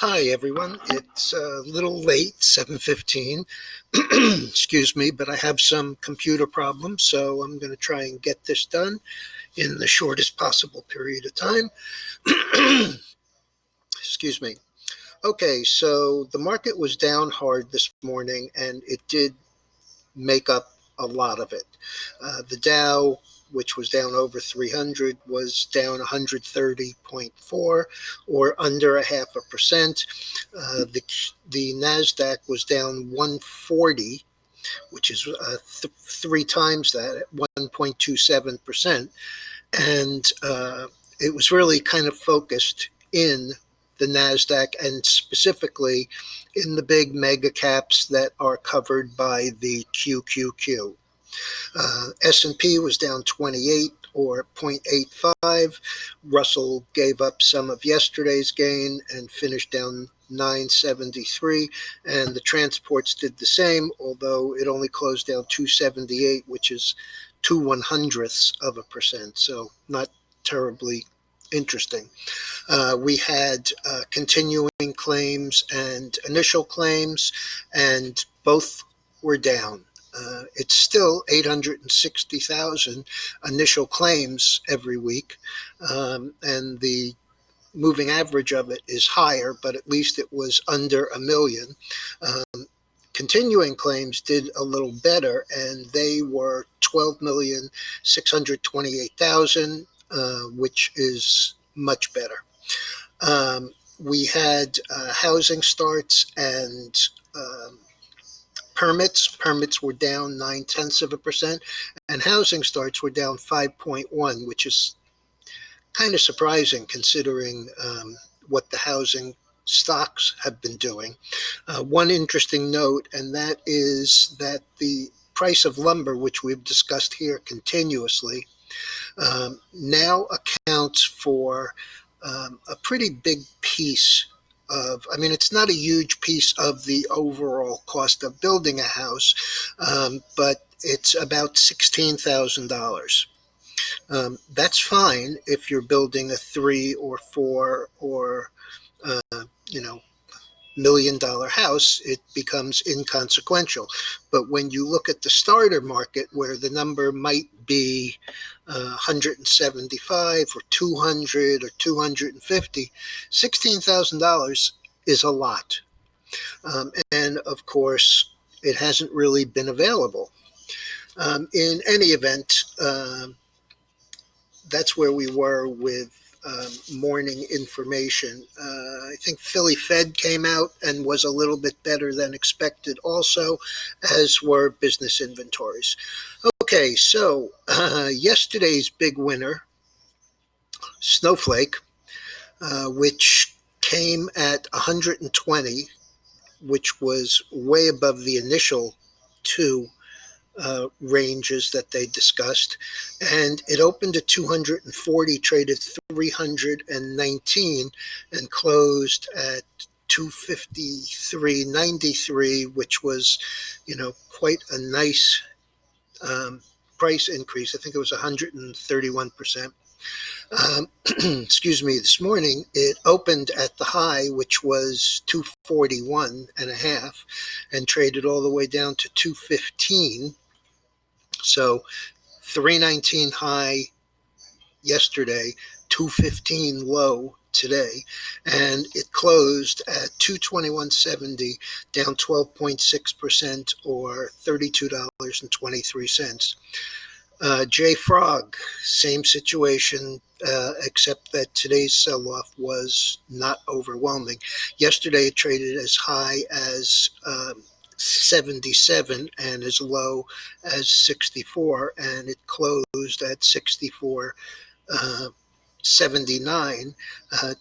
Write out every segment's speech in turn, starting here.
Hi everyone, it's a little late, 7:15, excuse me, but I have some computer problems, so I'm going to try and get this done in the shortest possible period of time. Excuse me. Okay, so the market was down hard this morning, and it did make up a lot of it. The Dow, which was down over 300, was down 130.4, or under a 0.5%. The Nasdaq was down 140, which is three times that, at 1.27%, and it was really kind of focused in the Nasdaq and specifically in the big mega caps that are covered by the QQQ. S&P was down 28 or 0.85. Russell gave up some of yesterday's gain and finished down 973, and the transports did the same, although it only closed down 278, which is 0.02%, so not terribly interesting. We had continuing claims and initial claims, and both were down. It's still 860,000 initial claims every week, and the moving average of it is higher, but at least it was under 1 million. Continuing claims did a little better, and they were 12,628,000, which is much better. We had housing starts and permits. Permits were down 0.9%, and housing starts were down 5.1, which is kind of surprising considering what the housing stocks have been doing. One interesting note, and that is that the price of lumber, which we've discussed here continuously, now accounts for a pretty big piece of, I mean, it's not a huge piece of the overall cost of building a house, but it's about $16,000. That's fine if you're building a 3 or 4 or $1 million house. It becomes inconsequential. But when you look at the starter market, where the number might be 175 or 200 or 250, $16,000 is a lot. And of course, it hasn't really been available. In any event, that's where we were with morning information. I think Philly Fed came out and was a little bit better than expected also, as were business inventories. Okay, so yesterday's big winner, Snowflake, which came at 120, which was way above the initial two ranges that they discussed, and it opened at 240, traded 319, and closed at 253.93, which was, quite a nice price increase. I think it was 131%. Excuse me, this morning it opened at the high, which was 241.5, and traded all the way down to 215. So 319 high yesterday, 215 low today, and it closed at 221.70, down 12.6%, or $32.23. J Frog, same situation, except that today's sell-off was not overwhelming. Yesterday it traded as high as 77 and as low as 64, and it closed at 64.79.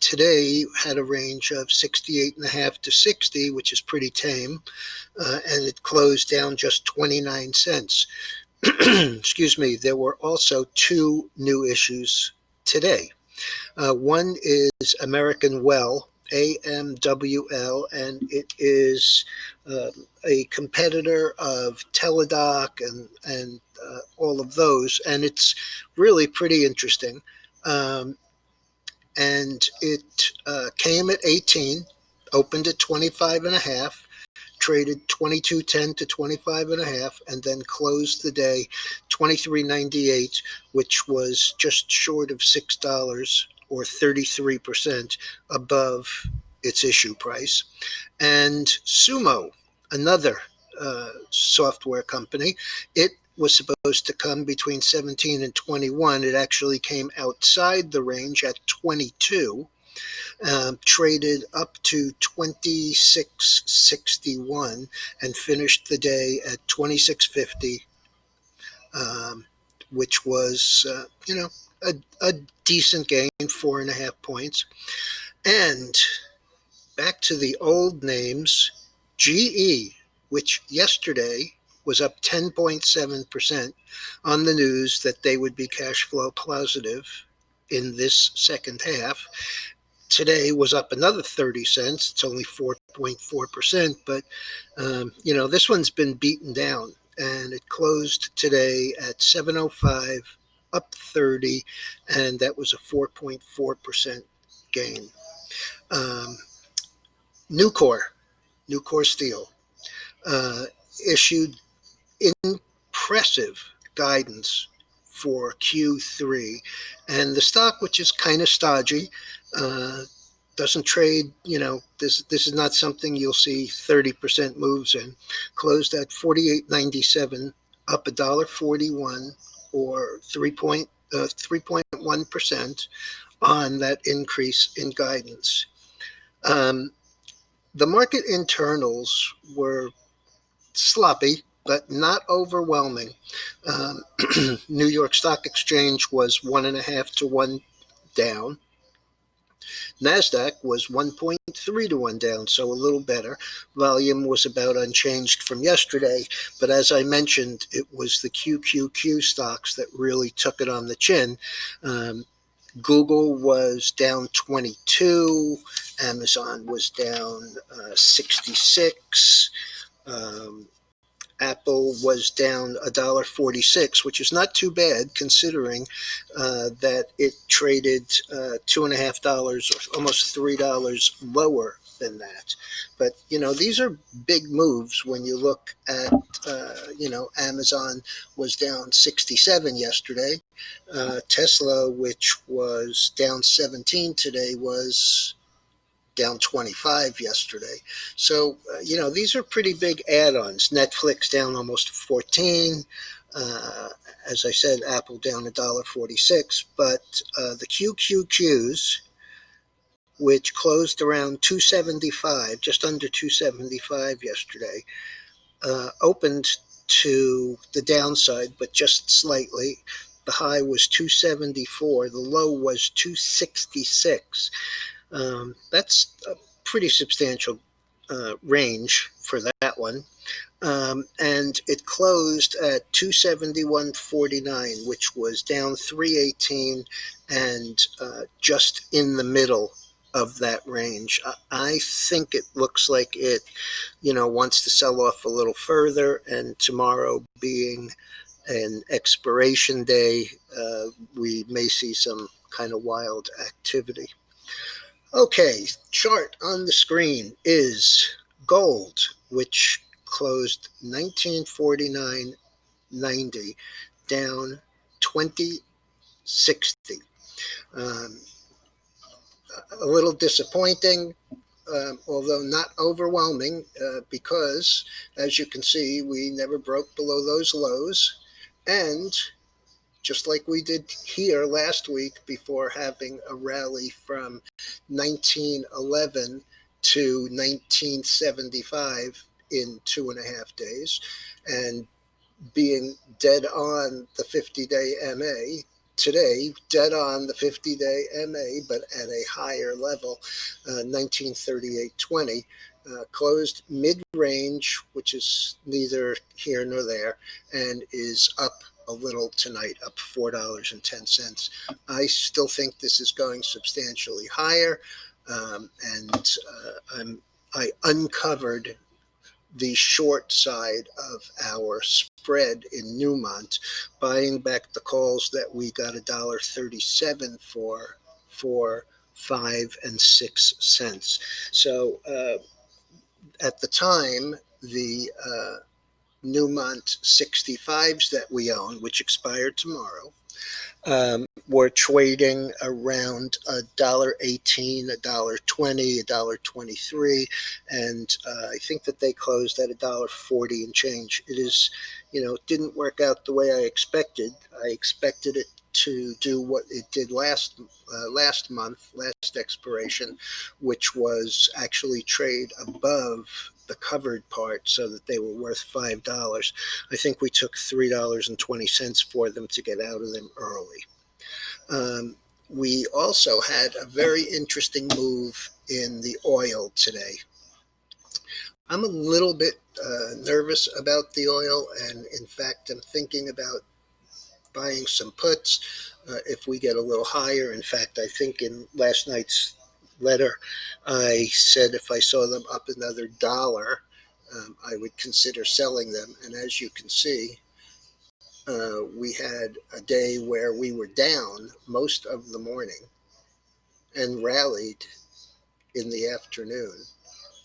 Today had a range of 68.5 to 60, which is pretty tame, and it closed down just 29 cents. Excuse me. There were also two new issues today. One is American Well, AMWL, and it is a competitor of Teladoc and all of those, and it's really pretty interesting. And it came at 18, opened at 25.5, traded 22.10 to 25.5, and then closed the day 23.98, which was just short of $6 or 33% above its issue price. And Sumo, another software company, it was supposed to come between 17 and 21. It actually came outside the range at 22. Traded up to 26.61 and finished the day at 26.50, which was, a decent gain, 4.5 points. And back to the old names, GE, which yesterday was up 10.7% on the news that they would be cash flow positive in this second half. Today was up another 30 cents. It's only 4.4%, but this one's been beaten down, and it closed today at 7.05, up 30, and that was a 4.4% gain. Nucor Steel issued impressive guidance for Q3, and the stock, which is kind of stodgy, doesn't trade, this is not something you'll see 30% moves in, closed at 48.97, up $1.41 or 3.1% on that increase in guidance. The market internals were sloppy, but not overwhelming. New York Stock Exchange was 1.5 to 1 down. NASDAQ was 1.3 to 1 down, so a little better. Volume was about unchanged from yesterday, but as I mentioned, it was the QQQ stocks that really took it on the chin. Google was down 22, Amazon was down 66, Apple was down $1.46, which is not too bad considering that it traded $2.50 or almost $3 lower than that. But these are big moves when you look at Amazon was down 67 yesterday. Tesla, which was down 17 today, was down 25 yesterday. So, these are pretty big add-ons. Netflix down almost 14. As I said, Apple down $1.46. But the QQQs, which closed around 275, just under 275 yesterday, opened to the downside, but just slightly. The high was 274. The low was 266. That's a pretty substantial range for that one. And it closed at 271.49, which was down 318 and just in the middle of that range. I think it looks like it, wants to sell off a little further, and tomorrow being an expiration day, we may see some kind of wild activity. Okay, chart on the screen is gold, which closed 1949.90, down 20.60. A little disappointing, although not overwhelming, because as you can see, we never broke below those lows, and just like we did here last week before having a rally from 1911 to 1975 in 2.5 days, and being dead on the 50-day MA, today dead on the 50-day MA, but at a higher level, 1938.20, closed mid-range, which is neither here nor there, and is up a little tonight, up $4.10. I still think this is going substantially higher, and I uncovered the short side of our spread in Newmont, buying back the calls that we got $1.37 for 5 and 6 cents. So at the time, the Newmont 65s that we own, which expire tomorrow, were trading around $1.18, $1.20, $1.23, and I think that they closed at $1.40 and change. It is, it didn't work out the way I expected. I expected it to do what it did last month, last expiration, which was actually trade above the covered part so that they were worth $5. I think we took $3.20 for them to get out of them early. We also had a very interesting move in the oil today. I'm a little bit nervous about the oil, and in fact, I'm thinking about buying some puts if we get a little higher. In fact, I think in last night's letter, I said if I saw them up another dollar, I would consider selling them. And as you can see, we had a day where we were down most of the morning and rallied in the afternoon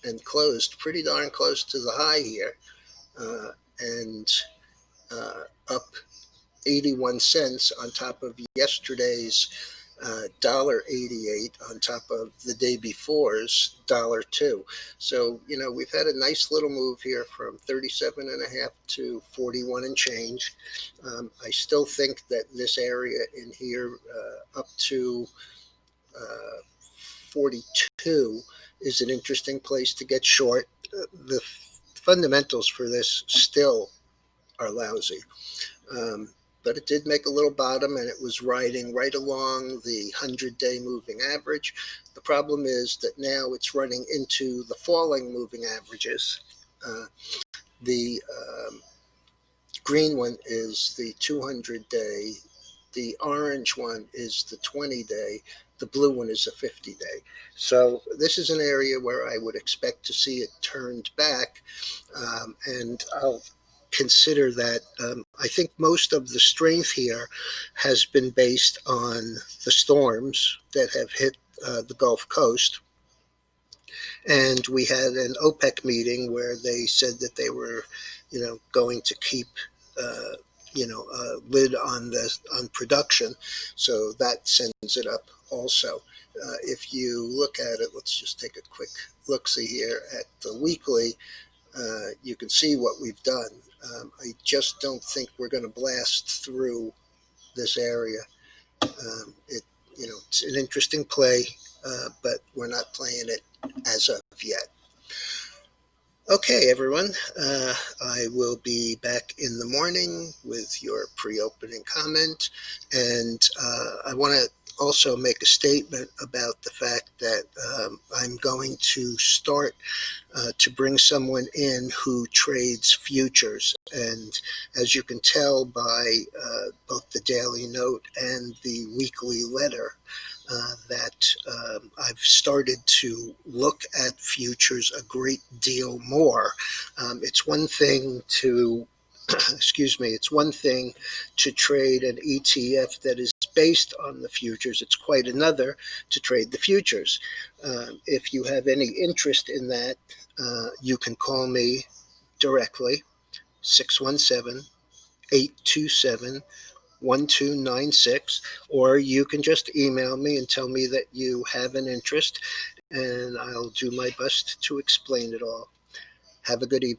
and closed pretty darn close to the high here, and up 81 cents on top of yesterday's $1.88 on top of the day before's $1.02. So, we've had a nice little move here from 37.5 to 41 and change. I still think that this area in here up to 42 is an interesting place to get short. The fundamentals for this still are lousy. But it did make a little bottom, and it was riding right along the 100-day moving average. The problem is that now it's running into the falling moving averages. The green one is the 200-day. The orange one is the 20-day. The blue one is a 50-day. So this is an area where I would expect to see it turned back, and I'll consider that. I think most of the strength here has been based on the storms that have hit the Gulf Coast. And we had an OPEC meeting where they said that they were, going to keep, a lid on production. So that sends it up also. If you look at it, let's just take a quick look-see here at the weekly. You can see what we've done. I just don't think we're going to blast through this area. It's an interesting play, but we're not playing it as of yet. Okay, everyone. I will be back in the morning with your pre-opening comment, and I want to also make a statement about the fact that I'm going to start to bring someone in who trades futures. And as you can tell by both the daily note and the weekly letter, that I've started to look at futures a great deal more. It's one thing to it's one thing to trade an ETF that is based on the futures. It's quite another to trade the futures. If you have any interest in that, you can call me directly, 617-827-1296, or you can just email me and tell me that you have an interest, and I'll do my best to explain it all. Have a good evening.